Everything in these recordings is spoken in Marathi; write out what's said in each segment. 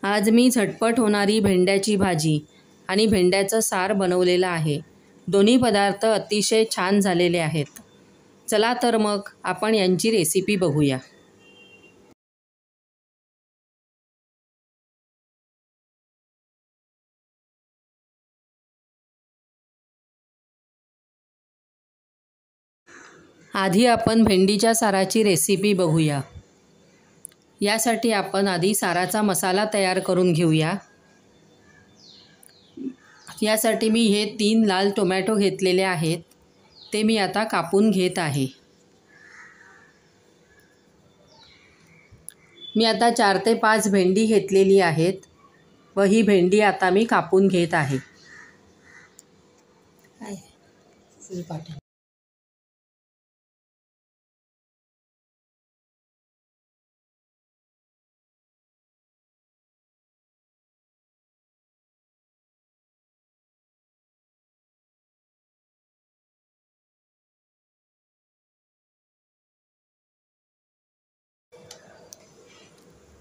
आज मी झटपट होणारी भेंड्याची भाजी आणि भेंड्याचं सार बनवलेलं आहे। दोन्ही पदार्थ अतिशय छान झालेले आहेत। चला तर मग आपण यांची रेसिपी बघूया। आधी आपण भेंडीच्या साराची रेसिपी बघूया। यासाठी आपण आधी साराचा मसाला तयार करून घेऊया। यासाठी मी हे 3 लाल टोमॅटो घेतलेले आहेत, ते मी आता कापून घेत आहे। मी आता 4 ते 5 भेंडी घेतलेली आहेत व ही भेंडी आता मी कापून घेत आहे।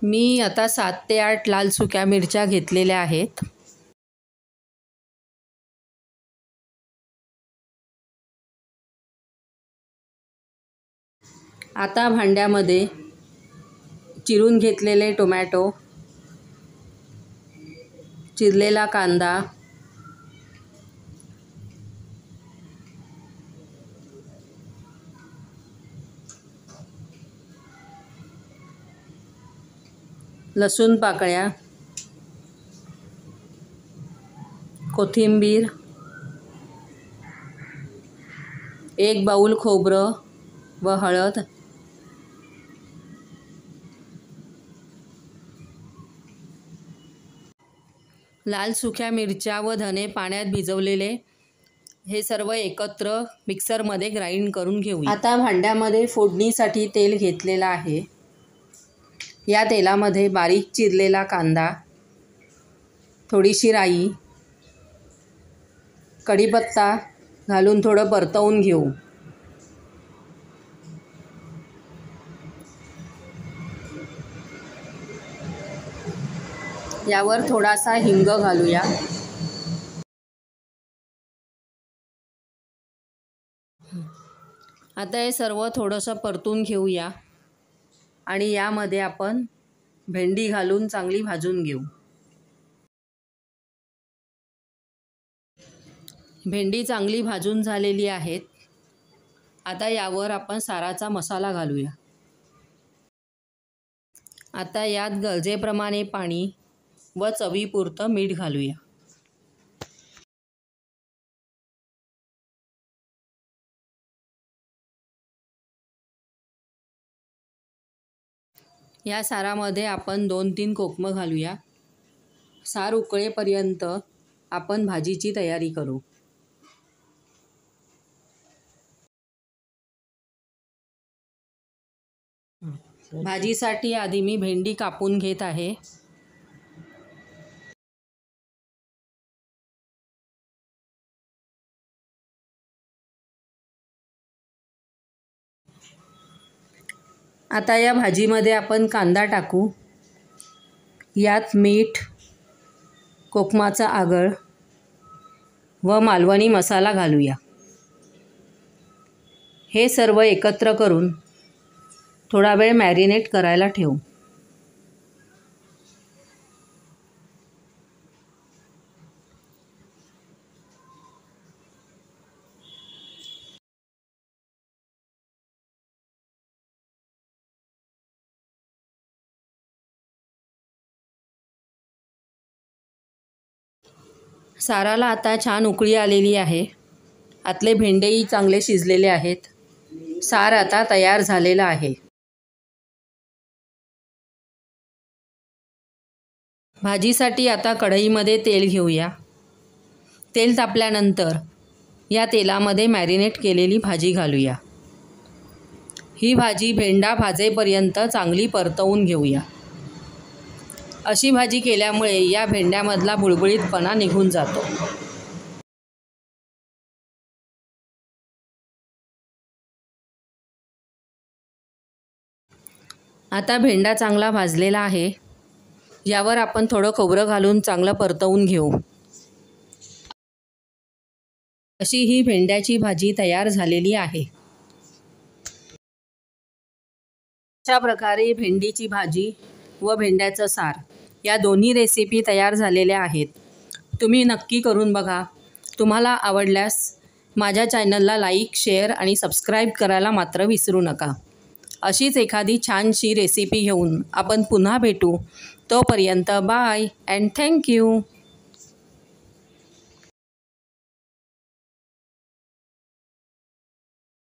मी आता 7 ते 8 लाल सुक्या मिरच्या घेतलेल्या आहेत। आता भांड्यामध्ये चिरून घेतलेले टोमॅटो, चिरलेला कांदा, लसूण पाकळ्या, कोथिंबीर, 1 बाउल खोबरं व हळद, लाल सुक्या मिरच्या व धने पाण्यात भिजवलेले हे सर्व एकत्र मिक्सरमध्ये ग्राइंड करून घेऊया। आता भांड्यामध्ये फोडणीसाठी तेल घेतलेलं आहे। या तेलामध्ये बारीक चिरलेला कांदा, थोडीशी राई, कढीपत्ता घालून थोडं परतवून घेऊ। यावर थोडासा हिंग घालूया। आता हे सर्व थोडंसं परतून घेऊया आणि यामध्ये आपण भेंडी घालून चांगली भाजून घेऊ। भेंडी चांगली भाजून झालेली आहेत। आता यावर आपण साराचा मसाला घालूया। आता यात गरजेप्रमाणे पाणी व चवीपुरतं मीठ घालूया। या सारामध्ये आपण 2-3 कोकमं घालूया। सार उकळेपर्यंत आपण भाजीची तयारी करू। भाजीसाठी आधी मी भेंडी कापून घेत आहे। आता या भाजीमध्ये आपण कांदा टाकू। यात मीठ, कोकमाचा आगळ व मालवणी मसाला घालूया। हे सर्व एकत्र करून थोडा वेळ मॅरिनेट करायला ठेवू। साराला आता छान उकळी आलेली आहे। आतले भेंडेही चांगले शिजलेले आहेत। सार आता तयार झालेला आहे। भाजीसाठी आता कढईमध्ये तेल घेऊया। तेल तापल्यानंतर या तेलामध्ये मॅरिनेट केलेली भाजी घालूया। ही भाजी भेंडा भाजेपर्यंत चांगली परतवून घेऊया। अशी भाजी केल्यामुळे या भेंड्यामधला बुळबुळीतपणा निघून जातो। आता भेंडा चांगला भाजलेला आहे। यावर आपण थोडं खोबरं घालून चांगलं परतवून घेऊ. अशी ही भेंड्याची भाजी तयार झालेली आहे. अशा प्रकारे भेंडीची भाजी व भेंड्याचं सार या दोन्ही रेसिपी तयार झालेल्या आहेत. तुम्ही नक्की करून बघा. तुम्हाला आवडल्यास माझ्या चॅनलला लाईक, शेअर आणि सबस्क्राईब करायला मात्र विसरू नका. अशीच एखादी छानशी रेसिपी घेऊन आपण पुन्हा भेटू. तोपर्यंत बाय अँड थँक्यू.